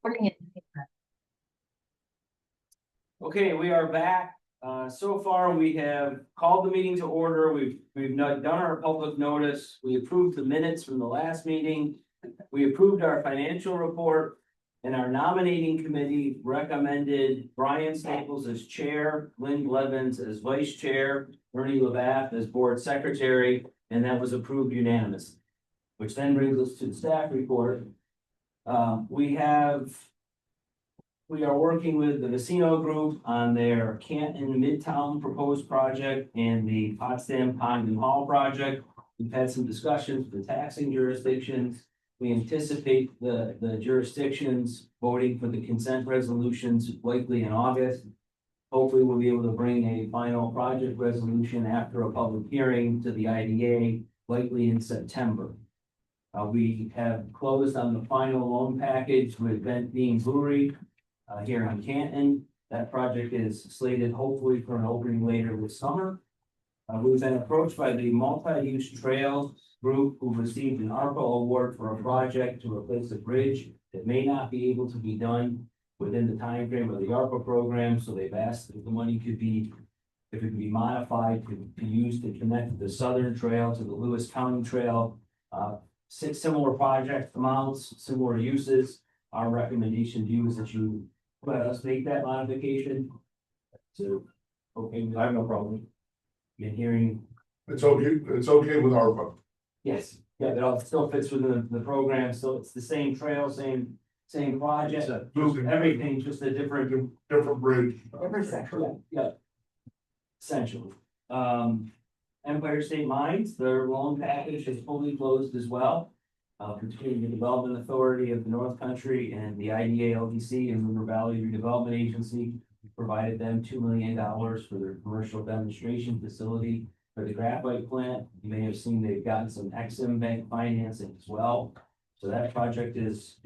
Putting it. Okay, we are back. So far, we have called the meeting to order. We've not done our public notice. We approved the minutes from the last meeting. We approved our financial report. And our nominating committee recommended Brian Staples as chair, Lynn Blevins as vice chair, Ernie Lavath as board secretary, and that was approved unanimously. Which then brings us to the staff report. We are working with the Vecino Group on their Canton Midtown proposed project and the Potsdam Pond and Hall project. We've had some discussions with the taxing jurisdictions. We anticipate the jurisdictions voting for the consent resolutions likely in August. Hopefully, we'll be able to bring a final project resolution after a public hearing to the IDA, likely in September. We have closed on the final loan package with Bent Bean Brewery here in Canton. That project is slated hopefully for an opening later this summer. We've been approached by the multi-use trail group who received an ARPA award for a project to replace a bridge that may not be able to be done within the time frame of the ARPA program. So they've asked if the money could be, if it could be modified to use to connect the Southern Trail to the Lewis County Trail. 6 similar project amounts, similar uses. Our recommendation to you is that you let us make that modification. So, okay, I have no problem. Been hearing. It's okay with ARPA. Yes, yeah, it all still fits within the program, so it's the same trail, same project, everything, just a different bridge. Different section, yeah. Essentially. Empire State Mines, their loan package is fully closed as well. Between the Development Authority of the North Country and the IDA LDC and River Valley Redevelopment Agency provided them $2 million for their commercial demonstration facility for the graphite plant. You may have seen they've gotten some Exim Bank financing as well. So that project is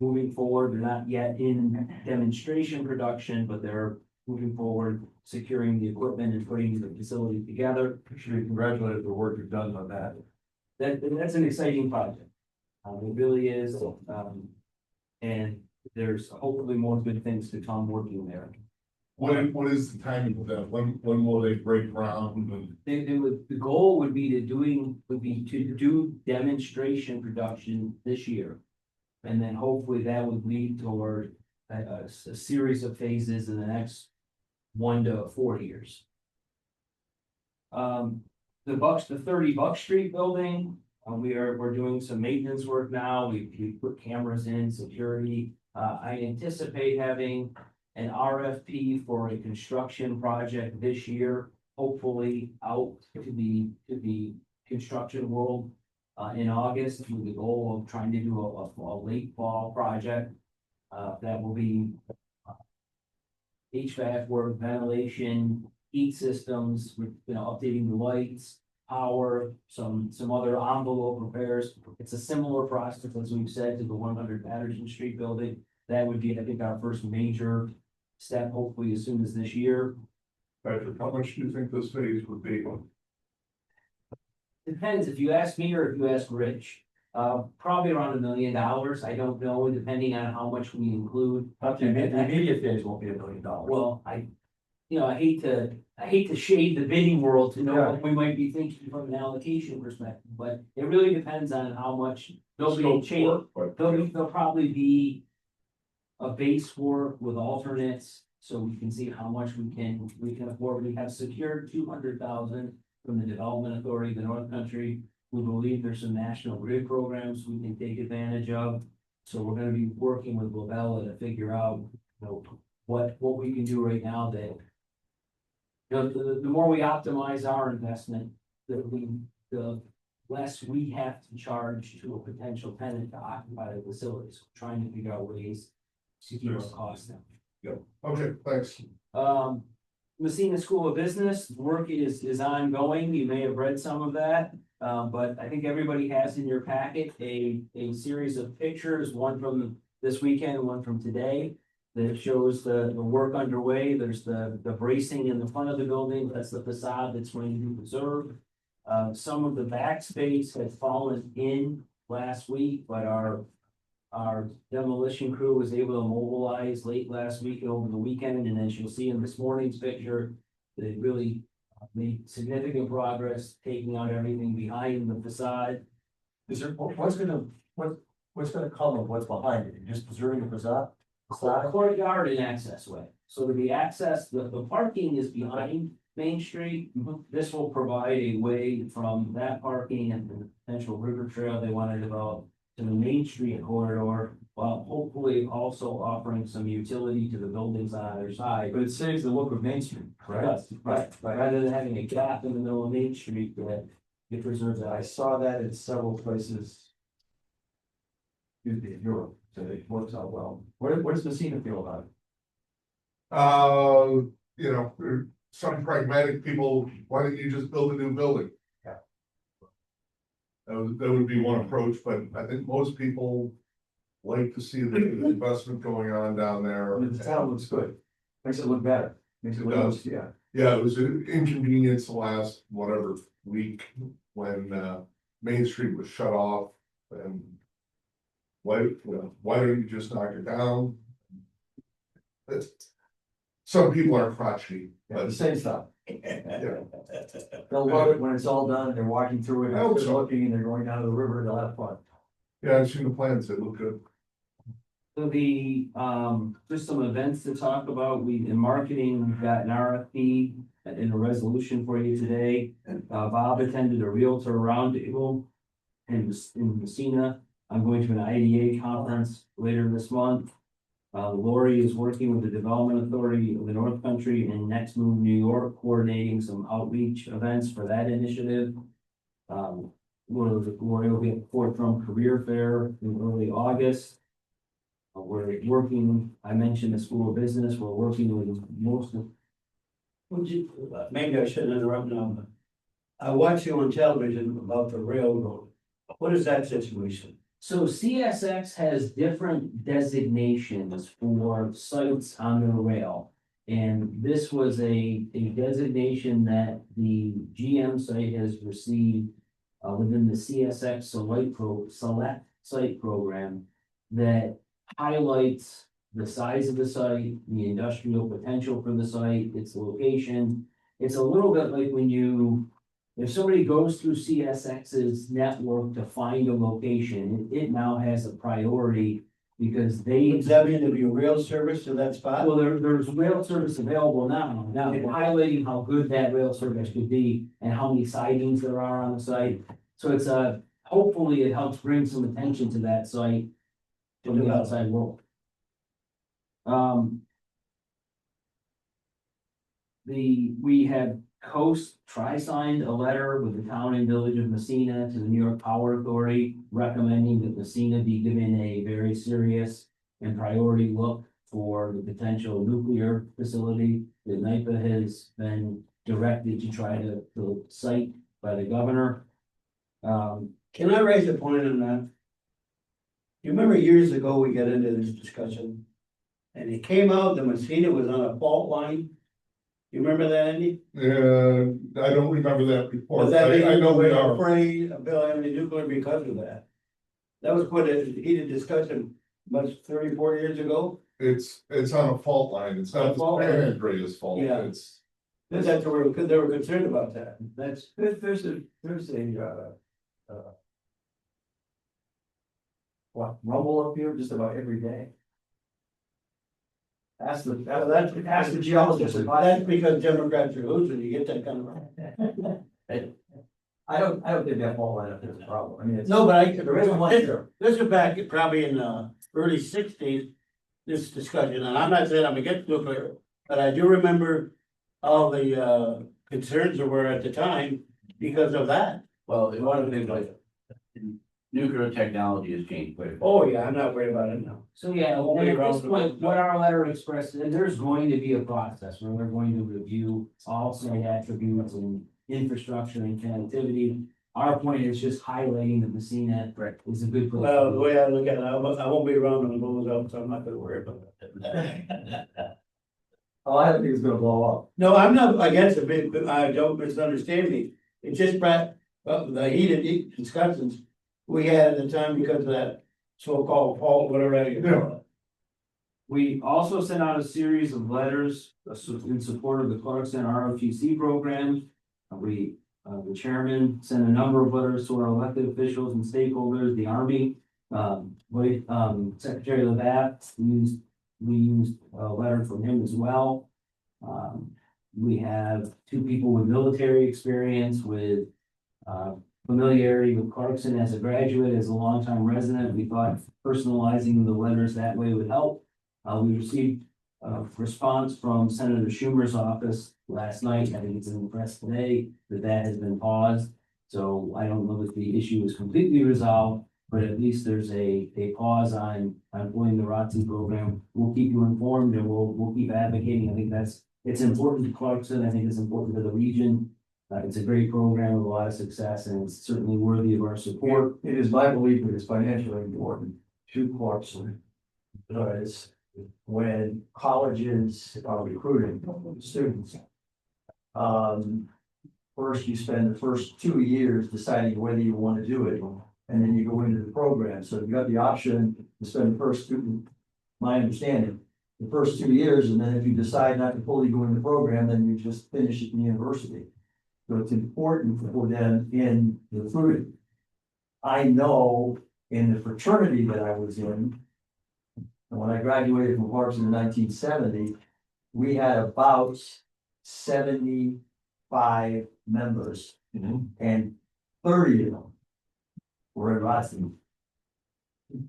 moving forward. They're not yet in demonstration production, but they're moving forward, securing the equipment and putting the facility together. Should be congratulated for the work you've done on that. That's an exciting project. It really is. And there's hopefully more good things to come working there. What is the timing of that? When will they break ground? And The goal would be to do demonstration production this year. And then hopefully that would lead toward a series of phases in the next 1 to 4 years. The 30 Buck Street building, we're doing some maintenance work now. We put cameras in, security. I anticipate having an RFP for a construction project this year, hopefully out to the construction world in August, with the goal of trying to do a late fall project that will be HVAC work, ventilation, heat systems, updating the lights, power, some other envelope repairs. It's a similar process, as we've said, to the 100 Patterson Street building. That would be, I think, our first major step, hopefully as soon as this year. Patrick, how much do you think this phase would be? Depends if you ask me or if you ask Rich. Probably around $1 million. I don't know, depending on how much we include. The immediate phase won't be $1 million. Well, I hate to shade the bidding world to know what we might be thinking from an allocation perspective, but it really depends on how much there'll be change. There'll probably be a base work with alternates, so we can see how much we can afford. We have secured $200,000 from the Development Authority of the North Country. We believe there's some national grid programs we can take advantage of. So we're gonna be working with Lavella to figure out, what we can do right now that, the more we optimize our investment, the less we have to charge to a potential tenant to occupy the facilities. We're trying to figure out ways to keep our costs down. Yep. Okay, thanks. Messina School of Business, work is ongoing. You may have read some of that. But I think everybody has in your packet a series of pictures, one from this weekend and one from today, that shows the work underway. There's the bracing in the front of the building. That's the facade that's going to be preserved. Some of the backspace had fallen in last week, but our Our demolition crew was able to mobilize late last week and over the weekend, and as you'll see in this morning's picture, they really made significant progress, taking out everything behind the facade. Is there, what's gonna come of what's behind it? You're just preserving the facade? Facade? Courtyard and access way. So to be access, the parking is behind Main Street. This will provide a way from that parking and the potential river trail they want to develop to the Main Street corridor, while hopefully also offering some utility to the buildings on either side. But it saves the look of Main Street, correct? Right, rather than having a gap in the middle of Main Street, that it preserves I that. saw that in several places. Excuse me, in Europe, so it works out well. What does Messina feel about it? You know, there are some pragmatic people, why don't you just build a new building? Yeah. That would be one approach, but I think most people like to see the investment going on down there. I mean, the town looks good, makes it look better, makes it look, does. yeah. Yeah, it was an inconvenience the last, whatever, week when, Main Street was shut off and why don't you just knock it down? Some people are crotchety, Yeah, the but same stuff. yeah, They'll love it when it's all done, they're walking through it, I hope they're so. looking and they're going down to the river, they'll have fun. yeah, I've seen the plans, they look good. So the, just some events to talk about, in marketing, we've got an RFP and a resolution for you today. Bob attended a Realtor roundtable in Messina. I'm going to an IDA conference later this month. Lori is working with the Development Authority of the North Country in Next Move, New York, coordinating some outreach events for that initiative. Lori will be at the Fort Drum Career Fair in early August. We're working, I mentioned the School of Business, we're working with most of. Maybe I shouldn't interrupt now, but I watch you on television about the railroad. What is that situation? So CSX has different designations for sites on the rail. And this was a designation that the GM site has received within the CSX Select Site Program that highlights the size of the site, the industrial potential for the site, its location. It's a little bit like if somebody goes through CSX's network to find a location, it now has a priority because Does that mean there'll be rail service to that spot? well, there's rail service available now. Now, we're highlighting how good that rail service could be and how many sidings there are on the site. So it's hopefully it helps bring some attention to that site from the outside world. We had Coast signed a letter with the town and village of Messina to the New York Power Authority, recommending that Messina be given a very serious and priority look for the potential nuclear facility that NIPA has been directed to try to cite by the governor. Can I raise a point on that? You remember years ago, we got into this discussion? And it came out that Messina was on a fault line. You remember that, Andy? I don't remember that report. Was that I know we are. afraid of Bill having a nuclear because of that? That was quite a heated discussion, much 30, 40 years ago. It's on a fault line. It's not Fault line. San Andreas fault. Yeah. It's, That's what they were concerned about that. There's a rumble up here just about every day. Ask the geologist. That's because Democrats are losing, you get that kind of. I don't think that fault line up there is a problem, I mean, it's. No, but There isn't one here. this is back probably in the early sixties, this discussion, and I'm not saying I'm against nuclear, but I do remember all the concerns there were at the time because of that. Well, one of the things like nuclear technology has changed quite a bit. Oh, yeah, I'm not worried about it now. So, yeah, and at this point, what our letter expressed, and there's going to be a process where we're going to review all site attributes and infrastructure and connectivity. Our point is just highlighting that Messina is a good place. Well, the way I look at it, I won't be around when it blows up, so I'm not gonna worry about it. Oh, I don't think it's gonna blow up. No, I'm not against it, but I don't misunderstand me. It just brought up the heated discussions we had at the time because of that so-called fault, whatever you call it. We also sent out a series of letters in support of the Clarkson ROTC program. The chairman sent a number of letters to our elected officials and stakeholders, the Army. Secretary Labatt, we used a letter from him as well. We have two people with military experience, with familiarity with Clarkson as a graduate, as a longtime resident. We thought personalizing the letters that way would help. We received a response from Senator Schumer's office last night. I think it's in the press today that has been paused. So I don't know if the issue is completely resolved, but at least there's a pause on employing the ROTC program. We'll keep you informed and we'll keep advocating. I think it's important to Clarkson. I think it's important to the region. It's a great program with a lot of success, and it's certainly worthy of our support. It is my belief that it's financially important to Clarkson. Because when colleges are recruiting students. First, you spend the first 2 years deciding whether you want to do it, and then you go into the program. So you got the option to spend the first my understanding, the first 2 years, and then if you decide not to fully go into the program, then you just finish at the university. So it's important for them in recruiting. I know in the fraternity that I was in, and when I graduated from Clarkson in 1970, we had about 75 members, and 30 of them were in ROTC.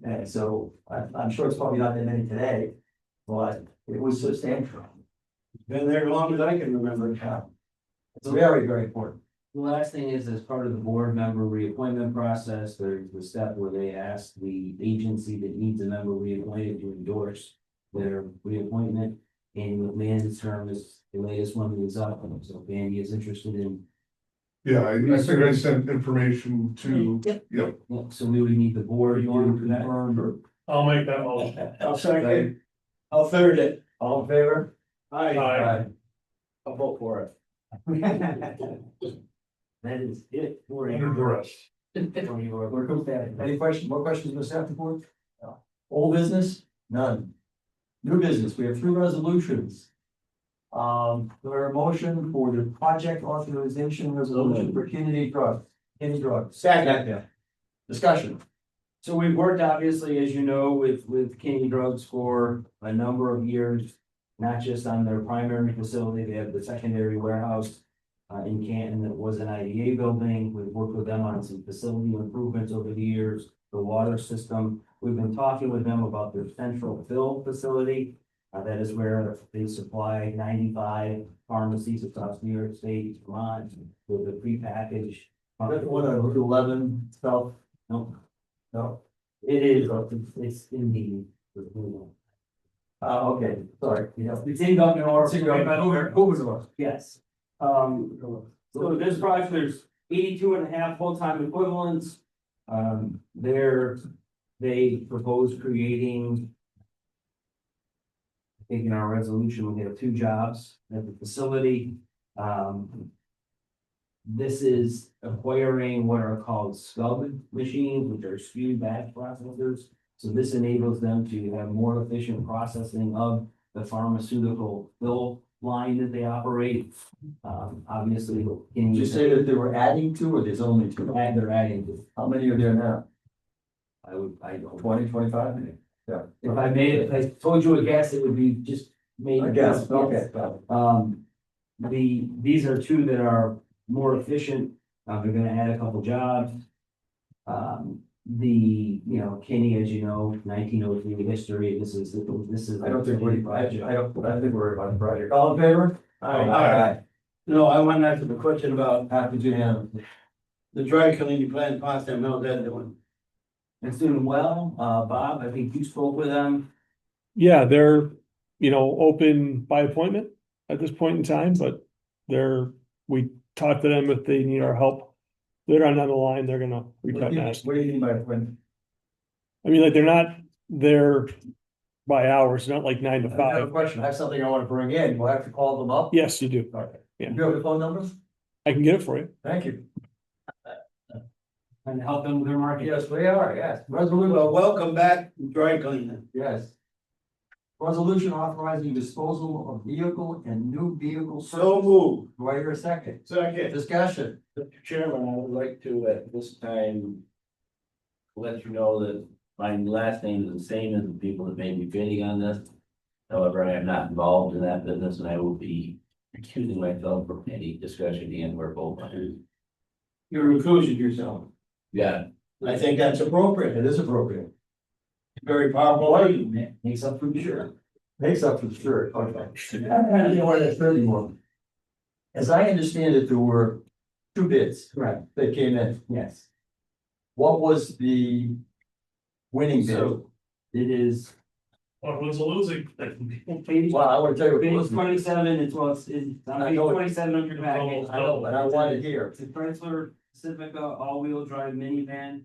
And so I'm sure it's probably not that many today, but it was substantial. Been there as long as I can remember. It's very, very important. The last thing is, as part of the board member reappointment process, there's the step where they ask the agency that needs a member reappointed to endorse their reappointment. And McMahon's term is the latest one that is up, so if Andy is interested in. Yeah, I think I sent information to, Yep. yep. Yeah, so we would need the board. You want to that. confirm or? I'll make that motion. I'll second, I'll third it. All in favor? Aye. I'll vote for it. That is it for Under the rest. We're cool with that. Any questions, more questions for staff report? No. Old business? None. New business, we have 3 resolutions. There are a motion for the project authorization resolution for Kennedy Drug. Second. Discussion. So we've worked, obviously, as you know, with King Drugs for a number of years, not just on their primary facility. They have the secondary warehouse in Canton that was an IDA building. We've worked with them on some facility improvements over the years, the water system. We've been talking with them about their central fill facility. That is where they supply 95 pharmacies across New York State, Vermont, with the prepackaged. That's one on Route 11 South. No, No. it is, it's in the. Okay, sorry. Yeah. It's in Governor Over. Yes. So this project, there's 82 and a half full-time equivalents. They propose creating. I think in our resolution, we have 2 jobs at the facility. This is acquiring what are called SCUB machines, which are skewed batch processors. So this enables them to have more efficient processing of the pharmaceutical fill line that they operate. Obviously. Did you say that they were adding 2 or there's only 2? They're adding to. How many are there now? I don't. 20, 25? Yeah. If I made it, if I told you a guess, it would be just made. I guess, okay. Got it. These are 2 that are more efficient. They're gonna add a couple jobs. Kenny, as you know, 1903 history, this is. I don't think I think we're about the project. All in favor? Aye. No, I want to ask a question about Happy to have. the dry cleaning plant, Potsdam, how's that doing? It's doing well. Bob, I think you spoke with them. Yeah, they're, open by appointment at this point in time, but we talked to them if they need our help. Later on down the line, they're gonna reach out and ask. What do you mean by when? I mean, like, they're not there by hours, not like 9 to I have a 5. question. I have something I want to bring in. We'll have to call them up. Yes, you do. Okay. Yeah. You have the phone numbers? I can get it for you. Thank you. and help them with their market. Yes, we are, yes. Resolution, Well, welcome back, dry cleaning. yes. Resolution authorizing disposal of vehicle and new vehicle. So moved. Do I hear a second? Second. Discussion. Mr. Chairman, I would like to at this time let you know that my last name is the same as the people that may be bidding on this. However, I am not involved in that business and I will be recusing myself from any discussion and or vote on it. You're recusing yourself. Yeah, I think that's appropriate. It is appropriate. Very powerful argument. Makes up for the shirt. Makes up for the shirt, okay. I don't know where that's anymore. As I understand it, there were two bids. Correct. That came in. Yes. What was the winning bid? So- It is, What was the losing? well, I wanna tell you what it Page was. 27, it's on I page know it. 27 of your packet. I know, but I wanted to hear. It's a Chrysler Pacifica all-wheel drive minivan.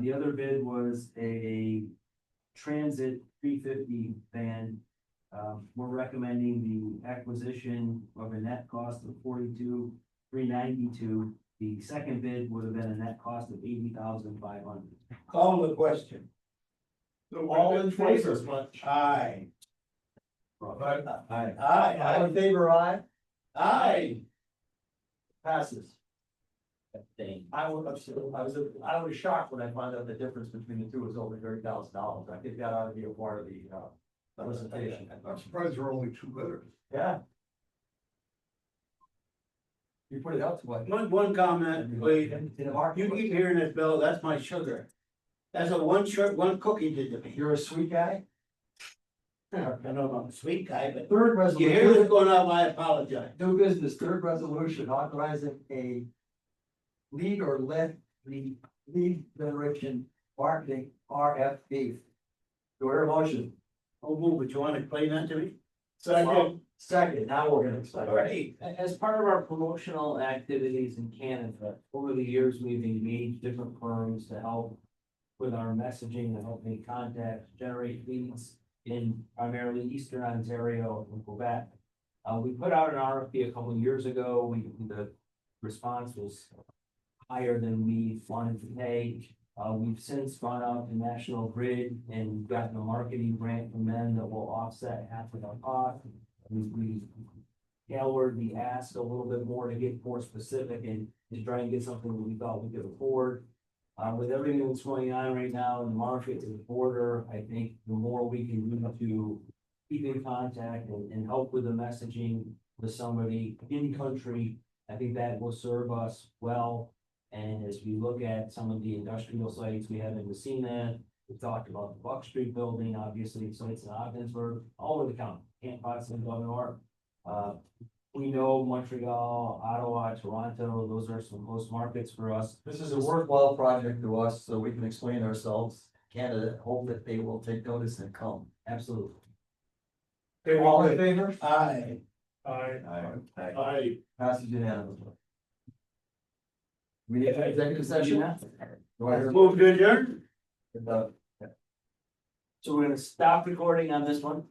The other bid was a Transit 350 van. We're recommending the acquisition of a net cost of 42,392. The second bid would have been a net cost of 80,500. Call the question. All in favor? Aye. Aye. Aye, All in favor, aye? aye. Passes. abstain. I was shocked when I found out the difference between the two was over $30,000. I think that ought to be a part of the, presentation. I'm surprised there are only two bidders. Yeah. You put it out to what? One comment, please. In the market. You keep hearing this, Bill, that's my sugar. That's what one cookie did to me. You're a sweet guy? I don't know, I'm a sweet guy, but Third you hear this resolution, going on, I apologize. new business, third resolution authorizing a lead or lead generation marketing RFP. Do I hear a motion? Oh, move, but you want to explain that to me? Second, now we're gonna explain. All right. As part of our promotional activities in Canada, over the years, we've engaged different firms to help with our messaging, to help make contacts, generate leads in primarily Eastern Ontario and Quebec. We put out an RFP a couple of years ago. The response was higher than we wanted to pay. We've since gone out to National Grid and gotten a marketing grant from them that will offset half of our cost. We tailored the ask a little bit more to get more specific and to try and get something that we thought we could afford. With everything that's going on right now in the market to the border, I think the more we can do to keep in contact and help with the messaging with somebody in country, I think that will serve us well. And as we look at some of the industrial sites we have in Messina, we talked about the Buck Street building, obviously, sites in Ogdensburg, all over the county, Camp Potson, Governor. We know Montreal, Ottawa, Toronto, those are some close markets for us. This is a worthwhile project to us, so we can explain ourselves. Canada, hope that they will take notice and come. Absolutely. All in favor? Aye. Aye. Passes unanimously. We need an executive session? Do I hear a Move to adjourn? motion? So we're gonna stop recording on this one.